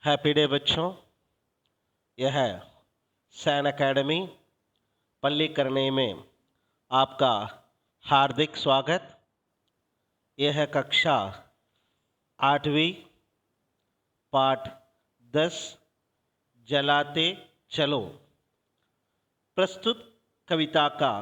Happy day बच्चों। यह है सैन एकेडमी पल्लीकरनई में आपका हार्दिक स्वागत। यह है कक्षा 8वीं पाठ 10 जलाते चलो। प्रस्तुत कविता का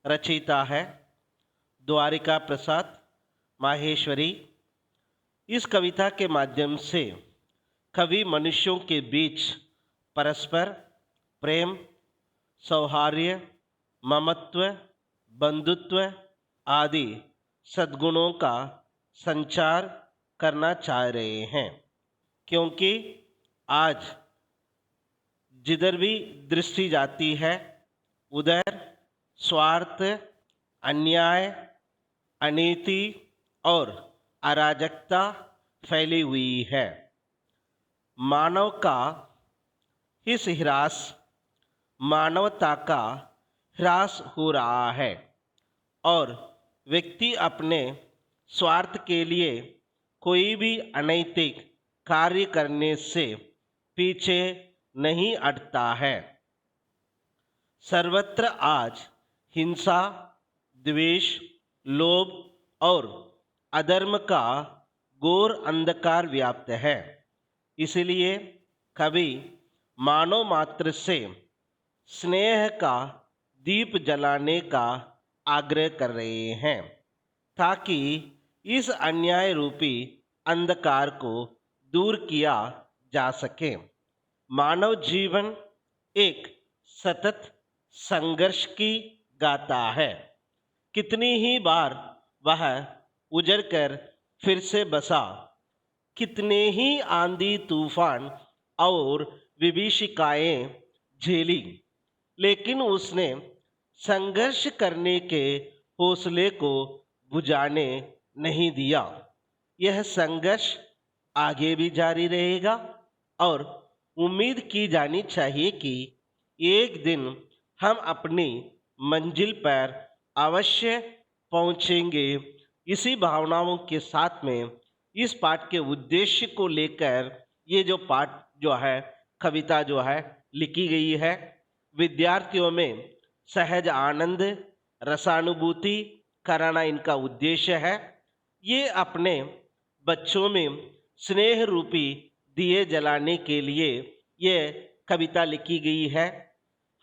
रचयिता है द्वारिका प्रसाद माहेश्वरी। इस कविता के माध्यम से कवि मनुष्यों के बीच परस्पर प्रेम, सौहार्द, ममत्व, बंधुत्व आदि सद्गुणों का संचार करना चाह रहे हैं, क्योंकि आज जिधर भी दृष्टि जाती है उधर स्वार्थ, अन्याय, अनीति और अराजकता फैली हुई है। मानव का इस ह्रास मानवता का ह्रास हो रहा है और व्यक्ति अपने स्वार्थ के लिए कोई भी अनैतिक कार्य करने से पीछे नहीं हटता है। सर्वत्र आज हिंसा, द्वेष, लोभ और अधर्म का घोर अंधकार व्याप्त है। इसलिए कवि मानव मात्र से स्नेह का दीप जलाने का आग्रह कर रहे हैं, ताकि इस अन्याय रूपी अंधकार को दूर किया जा सके। मानव जीवन एक सतत संघर्ष की गाथा है। कितनी ही बार वह उजड़ कर फिर से बसा, कितने ही आंधी तूफान और विभीषिकाएं झेली, लेकिन उसने संघर्ष करने के हौसले को बुझाने नहीं दिया। यह संघर्ष आगे भी जारी रहेगा और उम्मीद की जानी चाहिए कि एक दिन हम अपनी मंजिल पर अवश्य पहुंचेंगे। इसी भावनाओं के साथ में इस पाठ के उद्देश्य को लेकर ये जो पाठ जो है, कविता जो है लिखी गई है। विद्यार्थियों में सहज आनंद, रसानुभूति कराना इनका उद्देश्य है। ये अपने बच्चों में स्नेह रूपी दिए जलाने के लिए ये कविता लिखी गई है।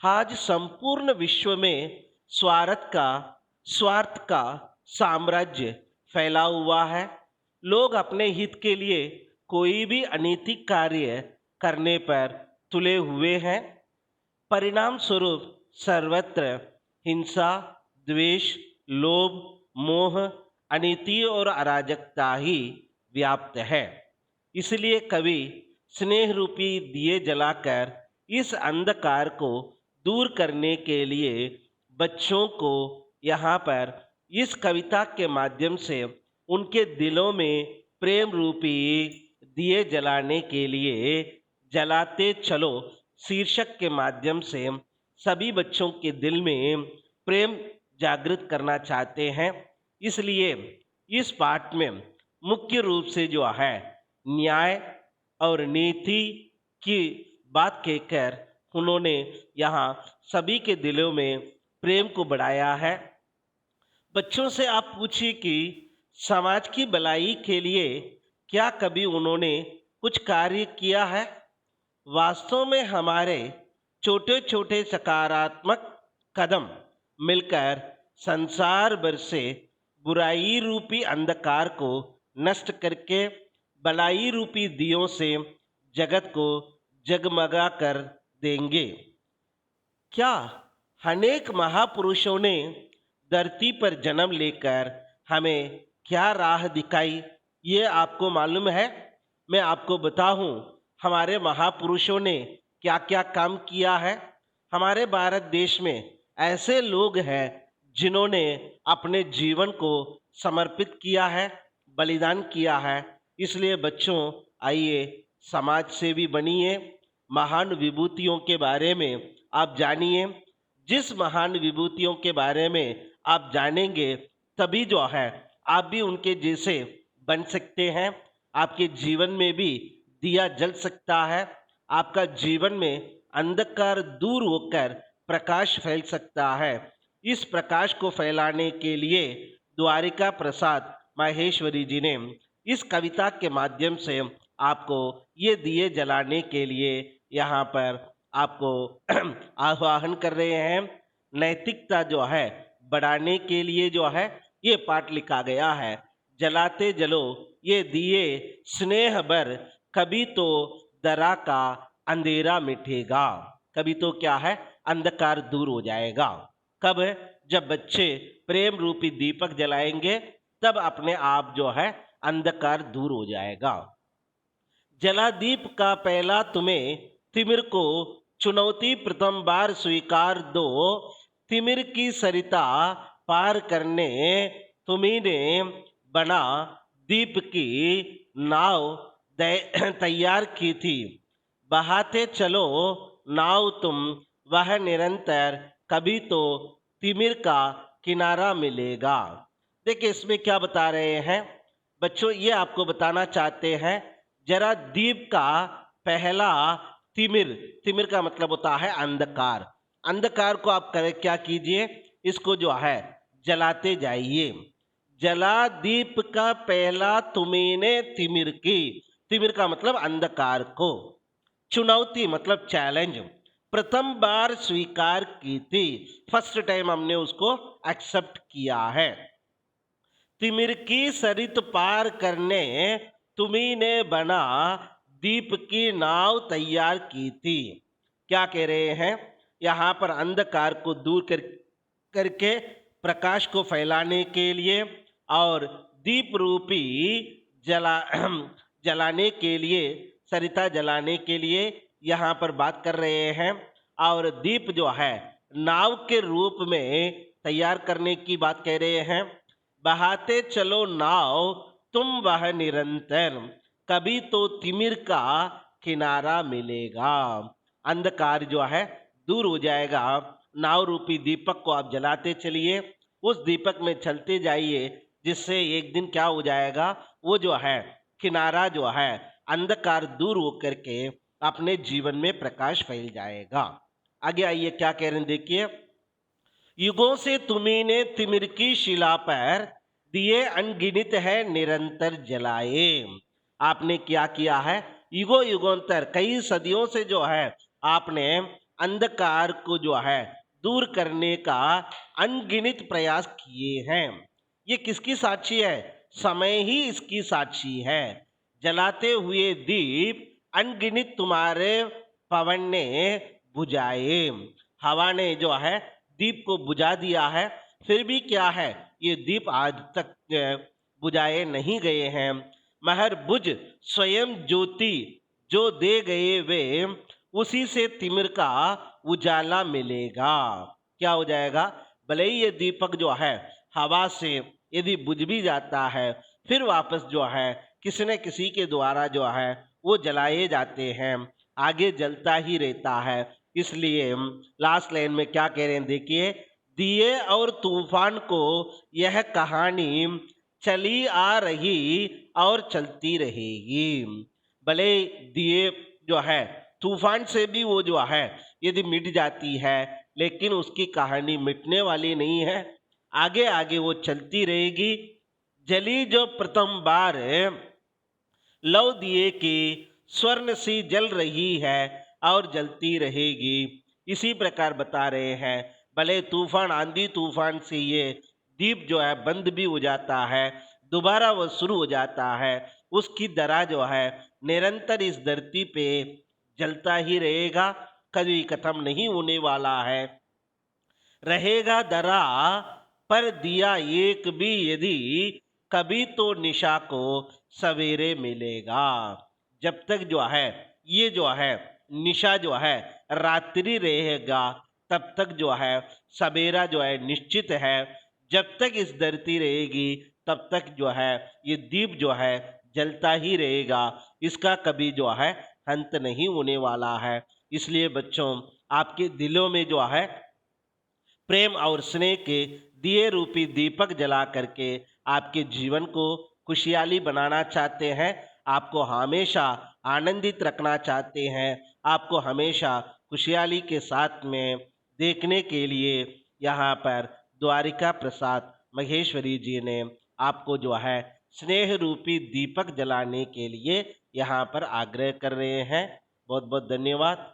आज संपूर्ण विश्व में स्वार्थ का साम्राज्य फैला हुआ है। लोग अपने हित के लिए कोई भी अनैतिक कार्य करने पर तुले हुए हैं। परिणाम स्वरूप सर्वत्र हिंसा, द्वेष, लोभ, मोह, अनीति और अराजकता ही व्याप्त है। इसलिए कवि स्नेह रूपी दिए जलाकर इस अंधकार को दूर करने के लिए बच्चों को यहाँ पर इस कविता के माध्यम से उनके दिलों में प्रेम रूपी दिए जलाने के लिए जलाते चलो शीर्षक के माध्यम से सभी बच्चों के दिल में प्रेम जागृत करना चाहते हैं। इसलिए इस पाठ में मुख्य रूप से जो है न्याय और नीति की बात कहकर उन्होंने यहाँ सभी के दिलों में प्रेम को बढ़ाया है। बच्चों से आप पूछिए कि समाज की भलाई के लिए क्या कभी उन्होंने कुछ कार्य किया है। वास्तव में हमारे छोटे छोटे सकारात्मक कदम मिलकर संसार भर से बुराई रूपी अंधकार को नष्ट करके भलाई रूपी दियों से जगत को जगमगा कर देंगे। क्या अनेक महापुरुषों ने धरती पर जन्म लेकर हमें क्या राह दिखाई, ये आपको मालूम है? मैं आपको बताऊं हमारे महापुरुषों ने क्या क्या काम किया है। हमारे भारत देश में ऐसे लोग हैं जिन्होंने अपने जीवन को समर्पित किया है, बलिदान किया है। इसलिए बच्चों, आइए समाज सेवी बनिए, महान विभूतियों के बारे में आप जानिए। जिस महान विभूतियों के बारे में आप जानेंगे तभी जो है आप भी उनके जैसे बन सकते हैं। आपके जीवन में भी दिया जल सकता है, आपका जीवन में अंधकार दूर होकर प्रकाश फैल सकता है। इस प्रकाश को फैलाने के लिए द्वारिका प्रसाद माहेश्वरी जी ने इस कविता के माध्यम से आपको ये दिए जलाने के लिए यहाँ पर आपको आह्वान कर रहे हैं। नैतिकता जो है बढ़ाने के लिए जो है ये पाठ लिखा गया है। जलाते जलो ये दिए स्नेह भर, कभी तो दरा का अंधेरा मिटेगा। कभी तो क्या है, अंधकार दूर हो जाएगा। कब? जब बच्चे प्रेम रूपी दीपक जलाएंगे तब अपने आप जो है अंधकार दूर हो जाएगा। जलादीप का पहला तुम्हें तिमिर को चुनौती प्रथम बार स्वीकार दो, तिमिर की सरिता पार करने तुम्ही ने बना दीप की नाव तैयार की थी। बहाते चलो नाव तुम वह निरंतर, कभी तो तिमिर का किनारा मिलेगा। देखिए इसमें क्या बता रहे हैं बच्चों, ये आपको बताना चाहते हैं जरा दीप का पहला तिमिर, तिमिर का मतलब होता है अंधकार। अंधकार को आप करे क्या कीजिए, इसको जो है जलाते जाइए। जला दीप का पहला तुमने तिमिर की, तिमिर का मतलब अंधकार को, चुनौती मतलब चैलेंज, प्रथम बार स्वीकार की थी, फर्स्ट टाइम हमने उसको एक्सेप्ट किया है। तिमिर की सरित पार करने तुम्ही ने बना दीप की नाव तैयार की थी। क्या कह रहे हैं, यहाँ पर अंधकार को दूर करके प्रकाश को फैलाने के लिए और दीप रूपी जलाने के लिए, सरिता जलाने के लिए यहाँ पर बात कर रहे हैं। और दीप जो है नाव के रूप में तैयार करने की बात कह रहे हैं। बहाते चलो नाव तुम वह निरंतर, कभी तो तिमिर का किनारा मिलेगा। अंधकार जो है दूर हो जाएगा। नाव रूपी दीपक को आप जलाते चलिए, उस दीपक में चलते जाइए, जिससे एक दिन क्या हो जाएगा, वो जो है किनारा जो है अंधकार दूर होकर के अपने जीवन में प्रकाश फैल जाएगा। आगे आइए क्या कह रहे हैं देखिए। युगों से तुम्ही ने तिमिर की शिला पर दिए अनगिनित है निरंतर जलाए। आपने क्या किया है, युगों युगोंतर कई सदियों से जो है आपने अंधकार को जो है दूर करने का अनगिनित प्रयास किए हैं। ये किसकी साक्षी है, समय ही इसकी साक्षी है। जलाते हुए दीप अनगिनित तुम्हारे पवन ने बुझाए। हवा ने जो है दीप को बुझा दिया है, फिर भी क्या है, ये दीप आज तक बुझाए नहीं गए हैं। महर बुझ स्वयं ज्योति जो दे गए वे, उसी से तिमिर का उजाला मिलेगा। क्या हो जाएगा, भले ही ये दीपक जो है हवा से यदि बुझ भी जाता है, फिर वापस जो है किसी न किसी के द्वारा जो है वो जलाए जाते हैं, आगे जलता ही रहता है। इसलिए लास्ट लाइन में क्या कह रहे हैं देखिए, दिए और तूफान को यह कहानी चली आ रही और चलती रहेगी। भले दिए जो है तूफान से भी वो जो है यदि मिट जाती है, लेकिन उसकी कहानी मिटने वाली नहीं है, आगे आगे वो चलती रहेगी। जली जो प्रथम बार लौ दिए की स्वर्ण सी जल रही है और जलती रहेगी। इसी प्रकार बता रहे हैं, भले तूफान आंधी तूफान से ये दीप जो है बंद भी हो जाता है, दोबारा वो शुरू हो जाता है, उसकी दरा जो है निरंतर इस धरती पे जलता ही रहेगा, कभी खत्म नहीं होने वाला है। रहेगा दरा पर दिया एक भी यदि, कभी तो निशा को सवेरे मिलेगा। जब तक जो है ये जो है निशा जो है रात्रि रहेगा, तब तक जो है सवेरा जो है निश्चित है। जब तक इस धरती रहेगी तब तक जो है ये दीप जो है जलता ही रहेगा, इसका कभी जो है अंत नहीं होने वाला है। इसलिए बच्चों, आपके दिलों में जो है प्रेम और स्नेह के दिए रूपी दीपक जला करके आपके जीवन को खुशहाली बनाना चाहते हैं, आपको हमेशा आनंदित रखना चाहते हैं, आपको हमेशा खुशहाली के साथ में देखने के लिए यहाँ पर द्वारिका प्रसाद महेश्वरी जी ने आपको जो है स्नेह रूपी दीपक जलाने के लिए यहाँ पर आग्रह कर रहे हैं। बहुत बहुत धन्यवाद।